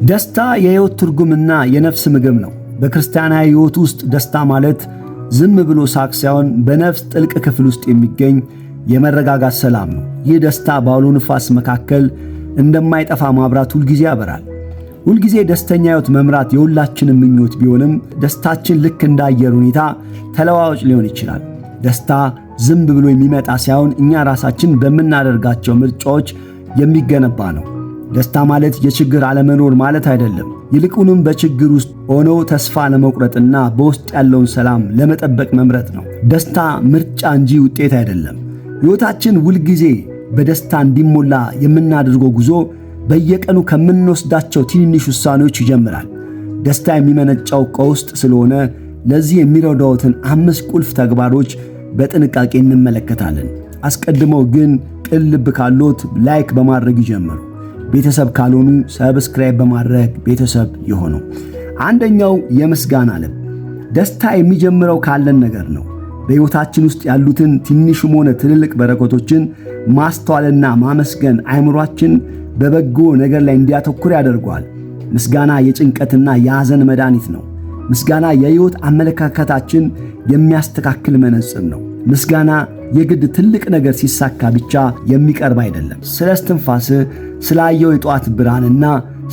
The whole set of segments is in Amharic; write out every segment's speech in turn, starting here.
ደስታ የሕይወት ትርጉምና የነፍስ ምግብ ነው። በክርስቲያናዊ ሕይወት ውስጥ ደስታ ማለት ዝም ብሎ ሳቅ ሳይሆን በነፍስ ጥልቅ ክፍል ውስጥ የሚገኝ የመረጋጋት ሰላም ነው። ይህ ደስታ በአውሎ ንፋስ መካከል እንደማይጠፋ ማብራት ሁልጊዜ ያበራል። ሁልጊዜ ደስተኛ ሕይወት መምራት የሁላችንም ምኞት ቢሆንም ደስታችን ልክ እንደ አየር ሁኔታ ተለዋዋጭ ሊሆን ይችላል። ደስታ ዝም ብሎ የሚመጣ ሳይሆን እኛ ራሳችን በምናደርጋቸው ምርጫዎች የሚገነባ ነው። ደስታ ማለት የችግር አለመኖር ማለት አይደለም። ይልቁንም በችግር ውስጥ ሆኖ ተስፋ ለመቁረጥና በውስጥ ያለውን ሰላም ለመጠበቅ መምረጥ ነው። ደስታ ምርጫ እንጂ ውጤት አይደለም። ሕይወታችን ሁልጊዜ በደስታ እንዲሞላ የምናደርገው ጉዞ በየቀኑ ከምንወስዳቸው ትንንሽ ውሳኔዎች ይጀምራል። ደስታ የሚመነጨው ከውስጥ ስለሆነ ለዚህ የሚረዳዎትን 5 ቁልፍ ተግባሮች በጥንቃቄ እንመለከታለን። አስቀድመው ግን ቅን ልብ ካሎት ላይክ በማድረግ ይጀምሩ። ቤተሰብ ካልሆኑ ሰብስክራይብ በማድረግ ቤተሰብ ይሆኑ። አንደኛው የምስጋና ልብ። ደስታ የሚጀምረው ካለን ነገር ነው። በሕይወታችን ውስጥ ያሉትን ትንሽም ሆነ ትልልቅ በረከቶችን ማስተዋልና ማመስገን አእምሯችን በበጎ ነገር ላይ እንዲያተኩር ያደርገዋል። ምስጋና የጭንቀትና የሐዘን መድኃኒት ነው። ምስጋና የሕይወት አመለካከታችን የሚያስተካክል መነጽር ነው። ምስጋና የግድ ትልቅ ነገር ሲሳካ ብቻ የሚቀርብ አይደለም። ስለ እስትንፋስህ፣ ስላየው የጠዋት ብርሃንና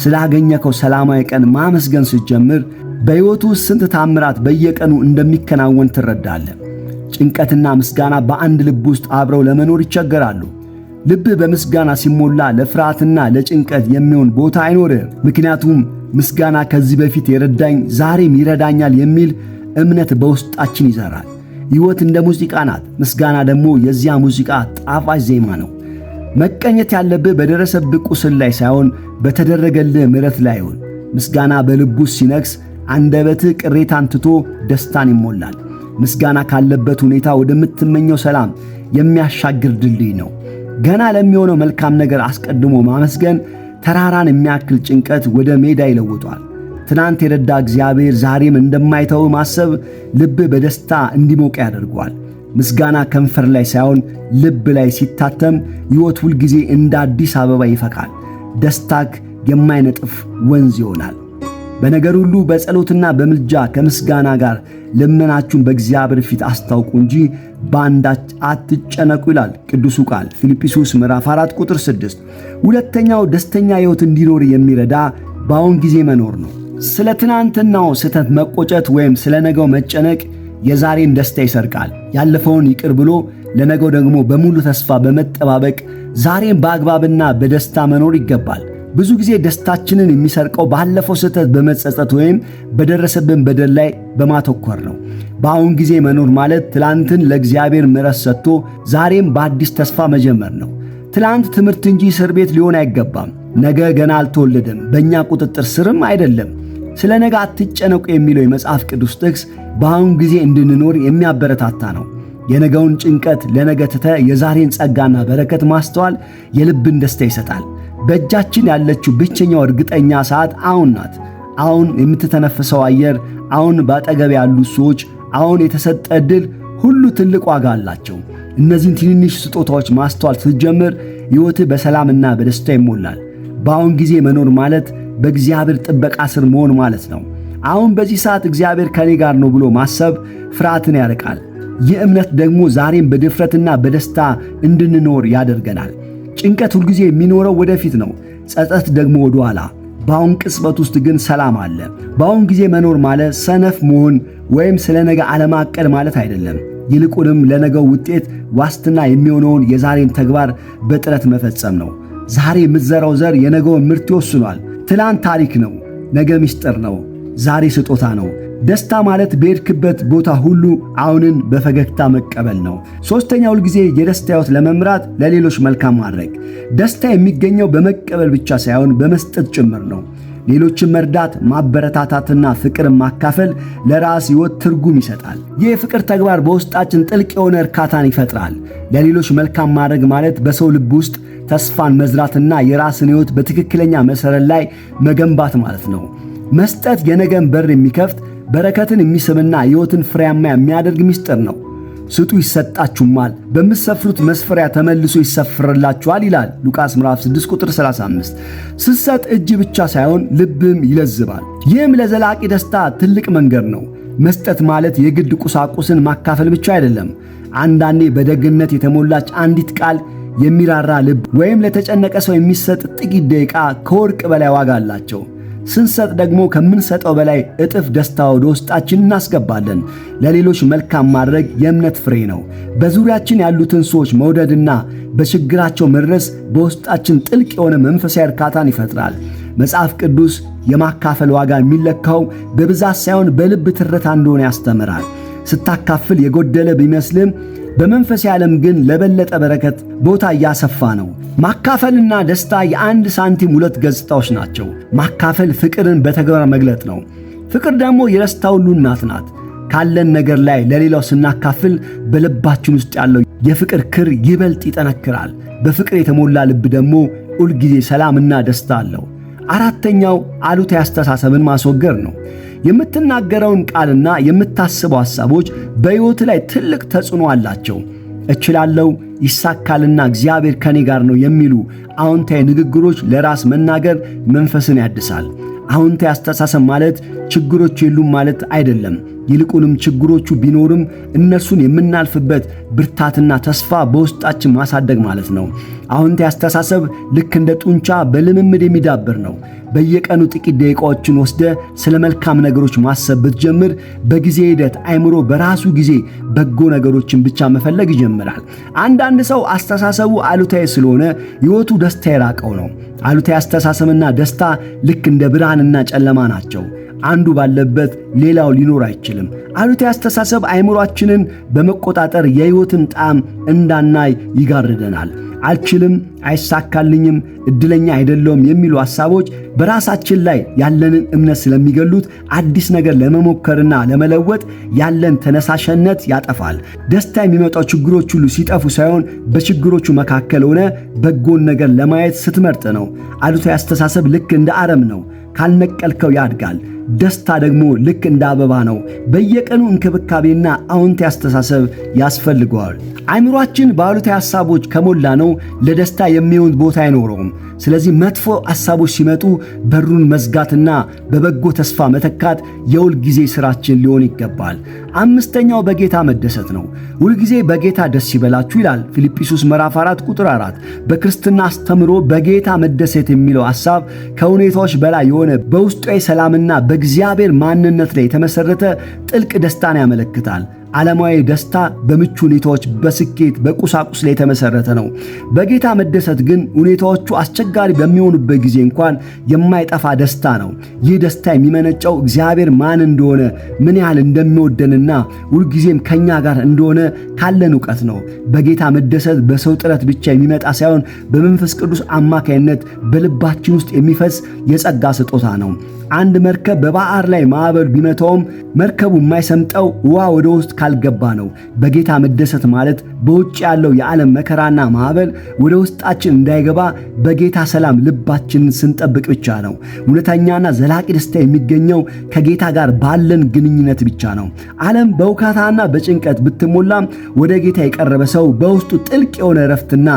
ስላገኘከው ሰላማዊ ቀን ማመስገን ስትጀምር በሕይወቱ ስንት ታምራት በየቀኑ እንደሚከናወን ትረዳለህ። ጭንቀትና ምስጋና በአንድ ልብ ውስጥ አብረው ለመኖር ይቸገራሉ። ልብህ በምስጋና ሲሞላ ለፍርሃትና ለጭንቀት የሚሆን ቦታ አይኖርህም። ምክንያቱም ምስጋና ከዚህ በፊት የረዳኝ ዛሬም ይረዳኛል የሚል እምነት በውስጣችን ይዘራል። ሕይወት እንደ ሙዚቃ ናት። ምስጋና ደግሞ የዚያ ሙዚቃ ጣፋጭ ዜማ ነው። መቀኘት ያለብህ በደረሰብህ ቁስል ላይ ሳይሆን በተደረገልህ ምሕረት ላይ ይሁን። ምስጋና በልቡ ሲነግስ አንደበትህ ቅሬታን ትቶ ደስታን ይሞላል። ምስጋና ካለበት ሁኔታ ወደምትመኘው ሰላም የሚያሻግር ድልድይ ነው። ገና ለሚሆነው መልካም ነገር አስቀድሞ ማመስገን ተራራን የሚያክል ጭንቀት ወደ ሜዳ ይለውጧል። ትናንት የረዳ እግዚአብሔር ዛሬም እንደማይተው ማሰብ ልብህ በደስታ እንዲሞቅ ያደርገዋል። ምስጋና ከንፈር ላይ ሳይሆን ልብ ላይ ሲታተም ሕይወት ሁልጊዜ እንደ አዲስ አበባ ይፈካል። ደስታክ የማይነጥፍ ወንዝ ይሆናል። በነገር ሁሉ በጸሎትና በምልጃ ከምስጋና ጋር ልመናችሁን በእግዚአብሔር ፊት አስታውቁ እንጂ በአንዳች አትጨነቁ ይላል ቅዱሱ ቃል ፊልጵስዩስ ምዕራፍ 4 ቁጥር 6። ሁለተኛው ደስተኛ ሕይወት እንዲኖር የሚረዳ በአሁን ጊዜ መኖር ነው። ስለ ትናንትናው ስህተት መቆጨት ወይም ስለ ነገው መጨነቅ የዛሬን ደስታ ይሰርቃል። ያለፈውን ይቅር ብሎ ለነገው ደግሞ በሙሉ ተስፋ በመጠባበቅ ዛሬን በአግባብና በደስታ መኖር ይገባል። ብዙ ጊዜ ደስታችንን የሚሰርቀው ባለፈው ስህተት በመጸጸት ወይም በደረሰብን በደል ላይ በማተኮር ነው። በአሁን ጊዜ መኖር ማለት ትላንትን ለእግዚአብሔር ምሕረት ሰጥቶ ዛሬም በአዲስ ተስፋ መጀመር ነው። ትላንት ትምህርት እንጂ እስር ቤት ሊሆን አይገባም። ነገ ገና አልተወለደም፣ በእኛ ቁጥጥር ስርም አይደለም። ስለ ነገ አትጨነቁ የሚለው የመጽሐፍ ቅዱስ ጥቅስ በአሁን ጊዜ እንድንኖር የሚያበረታታ ነው። የነገውን ጭንቀት ለነገ ትተህ የዛሬን ጸጋና በረከት ማስተዋል የልብን ደስታ ይሰጣል። በእጃችን ያለችው ብቸኛው እርግጠኛ ሰዓት አሁን ናት። አሁን የምትተነፍሰው አየር፣ አሁን ባጠገብ ያሉ ሰዎች፣ አሁን የተሰጠ ዕድል ሁሉ ትልቅ ዋጋ አላቸው። እነዚህን ትንንሽ ስጦታዎች ማስተዋል ስትጀምር ሕይወትህ በሰላምና በደስታ ይሞላል። በአሁን ጊዜ መኖር ማለት በእግዚአብሔር ጥበቃ ስር መሆን ማለት ነው። አሁን በዚህ ሰዓት እግዚአብሔር ከኔ ጋር ነው ብሎ ማሰብ ፍርሃትን ያርቃል። ይህ እምነት ደግሞ ዛሬም በድፍረትና በደስታ እንድንኖር ያደርገናል። ጭንቀት ሁልጊዜ የሚኖረው ወደፊት ነው፣ ጸጸት ደግሞ ወደ ኋላ። በአሁን ቅጽበት ውስጥ ግን ሰላም አለ። በአሁን ጊዜ መኖር ማለት ሰነፍ መሆን ወይም ስለ ነገ አለማቀድ ማለት አይደለም። ይልቁንም ለነገው ውጤት ዋስትና የሚሆነውን የዛሬን ተግባር በጥረት መፈጸም ነው። ዛሬ የምትዘራው ዘር የነገውን ምርት ይወስኗል። ትላንት ታሪክ ነው፣ ነገ ምስጢር ነው፣ ዛሬ ስጦታ ነው። ደስታ ማለት በሄድክበት ቦታ ሁሉ አሁንን በፈገግታ መቀበል ነው። ሦስተኛው ጊዜ የደስታ ሕይወት ለመምራት ለሌሎች መልካም ማድረግ። ደስታ የሚገኘው በመቀበል ብቻ ሳይሆን በመስጠት ጭምር ነው። ሌሎችን መርዳት፣ ማበረታታትና ፍቅርን ማካፈል ለራስ ሕይወት ትርጉም ይሰጣል። ይህ የፍቅር ተግባር በውስጣችን ጥልቅ የሆነ እርካታን ይፈጥራል። ለሌሎች መልካም ማድረግ ማለት በሰው ልብ ውስጥ ተስፋን መዝራትና የራስን ሕይወት በትክክለኛ መሠረት ላይ መገንባት ማለት ነው። መስጠት የነገን በር የሚከፍት በረከትን የሚስብና ሕይወትን ፍሬያማ የሚያደርግ ምስጢር ነው። ስጡ ይሰጣችሁማል፣ በምትሰፍሩት መስፈሪያ ተመልሶ ይሰፍርላችኋል ይላል ሉቃስ ምዕራፍ 6 ቁጥር 35። ስትሰጥ እጅ ብቻ ሳይሆን ልብም ይለዝባል። ይህም ለዘላቂ ደስታ ትልቅ መንገድ ነው። መስጠት ማለት የግድ ቁሳቁስን ማካፈል ብቻ አይደለም። አንዳንዴ በደግነት የተሞላች አንዲት ቃል፣ የሚራራ ልብ ወይም ለተጨነቀ ሰው የሚሰጥ ጥቂት ደቂቃ ከወርቅ በላይ ዋጋ አላቸው። ስንሰጥ ደግሞ ከምንሰጠው በላይ እጥፍ ደስታ ወደ ውስጣችን እናስገባለን። ለሌሎች መልካም ማድረግ የእምነት ፍሬ ነው። በዙሪያችን ያሉትን ሰዎች መውደድና በችግራቸው መድረስ በውስጣችን ጥልቅ የሆነ መንፈሳዊ እርካታን ይፈጥራል። መጽሐፍ ቅዱስ የማካፈል ዋጋ የሚለካው በብዛት ሳይሆን በልብ ትርታ እንደሆነ ያስተምራል። ስታካፍል የጎደለ ቢመስልም በመንፈሳዊ ዓለም ግን ለበለጠ በረከት ቦታ እያሰፋ ነው። ማካፈልና ደስታ የአንድ ሳንቲም ሁለት ገጽታዎች ናቸው። ማካፈል ፍቅርን በተግባር መግለጥ ነው። ፍቅር ደግሞ የደስታ ሁሉ እናት ናት። ካለን ነገር ላይ ለሌላው ስናካፍል በልባችን ውስጥ ያለው የፍቅር ክር ይበልጥ ይጠነክራል። በፍቅር የተሞላ ልብ ደግሞ ሁልጊዜ ሰላምና ደስታ አለው። አራተኛው አሉታዊ አስተሳሰብን ማስወገድ ነው። የምትናገረውን ቃልና የምታስበው ሐሳቦች በሕይወት ላይ ትልቅ ተጽዕኖ አላቸው። እችላለሁ፣ ይሳካልና እግዚአብሔር ከኔ ጋር ነው የሚሉ አዎንታዊ ንግግሮች ለራስ መናገር መንፈስን ያድሳል። አዎንታዊ አስተሳሰብ ማለት ችግሮች የሉም ማለት አይደለም። ይልቁንም ችግሮቹ ቢኖርም እነሱን የምናልፍበት ብርታትና ተስፋ በውስጣችን ማሳደግ ማለት ነው። አዎንታዊ አስተሳሰብ ልክ እንደ ጡንቻ በልምምድ የሚዳብር ነው። በየቀኑ ጥቂት ደቂቃዎችን ወስደ ስለ መልካም ነገሮች ማሰብ ብትጀምር በጊዜ ሂደት አይምሮ በራሱ ጊዜ በጎ ነገሮችን ብቻ መፈለግ ይጀምራል። አንዳንድ ሰው አስተሳሰቡ አሉታዊ ስለሆነ ሕይወቱ ደስታ የራቀው ነው። አሉታዊ አስተሳሰብና ደስታ ልክ እንደ ብርሃንና ጨለማ ናቸው። አንዱ ባለበት ሌላው ሊኖር አይችልም። አሉታዊ አስተሳሰብ አይምሮአችንን በመቆጣጠር የሕይወትን ጣዕም እንዳናይ ይጋርደናል። አልችልም፣ አይሳካልኝም፣ እድለኛ አይደለሁም የሚሉ ሐሳቦች በራሳችን ላይ ያለንን እምነት ስለሚገሉት አዲስ ነገር ለመሞከርና ለመለወጥ ያለን ተነሳሽነት ያጠፋል። ደስታ የሚመጣው ችግሮች ሁሉ ሲጠፉ ሳይሆን በችግሮቹ መካከል ሆነ በጎን ነገር ለማየት ስትመርጥ ነው። አሉታዊ አስተሳሰብ ልክ እንደ አረም ነው። ካልነቀልከው ያድጋል። ደስታ ደግሞ ልክ እንደ አበባ ነው። በየቀኑ እንክብካቤና አዎንታዊ አስተሳሰብ ያስፈልገዋል። አእምሮአችን በአሉታዊ ሐሳቦች ከሞላ ነው ለደስታ የሚሆን ቦታ አይኖረውም። ስለዚህ መጥፎ ሐሳቦች ሲመጡ በሩን መዝጋትና በበጎ ተስፋ መተካት የሁል ጊዜ ሥራችን ሊሆን ይገባል። አምስተኛው በጌታ መደሰት ነው። ሁል ጊዜ በጌታ ደስ ይበላችሁ ይላል ፊልጵስዩስ ምዕራፍ 4 ቁጥር 4። በክርስትና አስተምሮ በጌታ መደሰት የሚለው ሐሳብ ከሁኔታዎች በላይ የሆነ በውስጣዊ ሰላምና በእግዚአብሔር ማንነት ላይ የተመሰረተ ጥልቅ ደስታን ያመለክታል። ዓለማዊ ደስታ በምቹ ሁኔታዎች፣ በስኬት፣ በቁሳቁስ ላይ የተመሰረተ ነው። በጌታ መደሰት ግን ሁኔታዎቹ አስቸጋሪ በሚሆኑበት ጊዜ እንኳን የማይጠፋ ደስታ ነው። ይህ ደስታ የሚመነጨው እግዚአብሔር ማን እንደሆነ፣ ምን ያህል እንደሚወደንና ሁልጊዜም ከኛ ጋር እንደሆነ ካለን ዕውቀት ነው። በጌታ መደሰት በሰው ጥረት ብቻ የሚመጣ ሳይሆን በመንፈስ ቅዱስ አማካይነት በልባችን ውስጥ የሚፈስ የጸጋ ስጦታ ነው። አንድ መርከብ በባህር ላይ ማዕበል ቢመታውም መርከቡ የማይሰምጠው ውሃ ወደ ውስጥ ካልገባ ነው። በጌታ መደሰት ማለት በውጭ ያለው የዓለም መከራና ማዕበል ወደ ውስጣችን እንዳይገባ በጌታ ሰላም ልባችንን ስንጠብቅ ብቻ ነው። እውነተኛና ዘላቂ ደስታ የሚገኘው ከጌታ ጋር ባለን ግንኙነት ብቻ ነው። ዓለም በውካታና በጭንቀት ብትሞላም ወደ ጌታ የቀረበ ሰው በውስጡ ጥልቅ የሆነ እረፍትና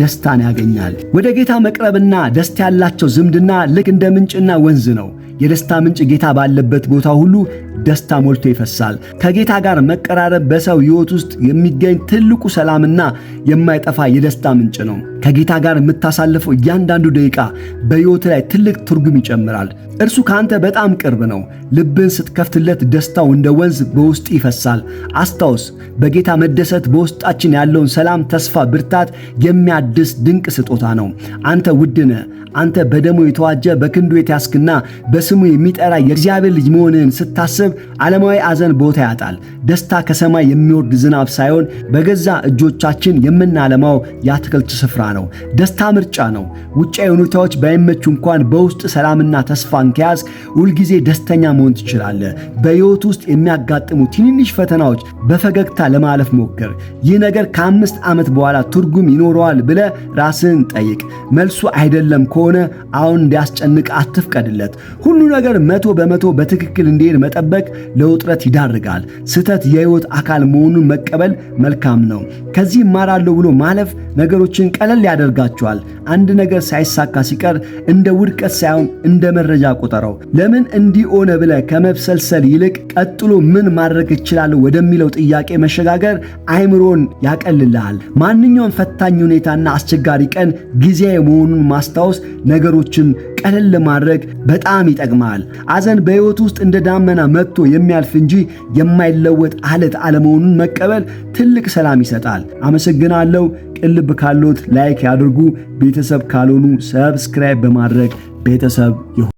ደስታን ያገኛል። ወደ ጌታ መቅረብና ደስታ ያላቸው ዝምድና ልክ እንደ ምንጭና ወንዝ ነው። የደስታ ምንጭ ጌታ ባለበት ቦታ ሁሉ ደስታ ሞልቶ ይፈሳል። ከጌታ ጋር መቀራረብ በሰው ሕይወት ውስጥ የሚገኝ ትልቁ ሰላምና የማይጠፋ የደስታ ምንጭ ነው። ከጌታ ጋር የምታሳልፈው እያንዳንዱ ደቂቃ በሕይወት ላይ ትልቅ ትርጉም ይጨምራል። እርሱ ካንተ በጣም ቅርብ ነው። ልብን ስትከፍትለት ደስታው እንደ ወንዝ በውስጥ ይፈሳል። አስታውስ፣ በጌታ መደሰት በውስጣችን ያለውን ሰላም፣ ተስፋ፣ ብርታት የሚያድስ ድንቅ ስጦታ ነው። አንተ ውድ ነህ። አንተ በደሙ የተዋጀ በክንዱ የተያዝክና በስሙ የሚጠራ የእግዚአብሔር ልጅ መሆንህን ስታስብ ዓለማዊ ሐዘን ቦታ ያጣል። ደስታ ከሰማይ የሚወርድ ዝናብ ሳይሆን በገዛ እጆቻችን የምናለማው የአትክልት ስፍራ ነው። ደስታ ምርጫ ነው። ውጫዊ ሁኔታዎች ባይመቹ እንኳን በውስጥ ሰላምና ተስፋን ከያዝክ ሁልጊዜ ደስተኛ መሆን ትችላለህ። በሕይወት ውስጥ የሚያጋጥሙ ትንንሽ ፈተናዎች በፈገግታ ለማለፍ ሞክር። ይህ ነገር ከ5 ዓመት በኋላ ትርጉም ይኖረዋል ብለህ ራስህን ጠይቅ። መልሱ አይደለም ከሆነ አሁን እንዲያስጨንቅ አትፍቀድለት። ሁሉ ነገር 100% በትክክል እንዲሄድ መጠበቅ ለውጥረት ይዳርጋል። ስህተት የሕይወት የሕይወት አካል መሆኑን መቀበል መልካም ነው። ከዚህ እማራለሁ ብሎ ማለፍ ነገሮችን ቀለል ያደርጋቸዋል። አንድ ነገር ሳይሳካ ሲቀር እንደ ውድቀት ሳይሆን እንደ መረጃ ቁጠረው። ለምን እንዲህ ሆነ ብለህ ከመብሰልሰል ይልቅ ቀጥሎ ምን ማድረግ እችላለሁ ወደሚለው ጥያቄ መሸጋገር አይምሮን ያቀልልሃል። ማንኛውም ፈታኝ ሁኔታና አስቸጋሪ ቀን ጊዜያዊ መሆኑን ማስታወስ ነገሮችን ቀለል ለማድረግ በጣም ይጠቅማል። ሐዘን በሕይወት ውስጥ እንደ ዳመና መጥቶ የሚያልፍ እንጂ የማይለወጥ አለት አለመሆኑን መቀበል ትልቅ ሰላም ይሰጣል። አመሰግናለሁ። ቅልብ ካሎት ላይክ ያድርጉ። ቤተሰብ ካልሆኑ ሰብስክራይብ በማድረግ ቤተሰብ ይሁኑ።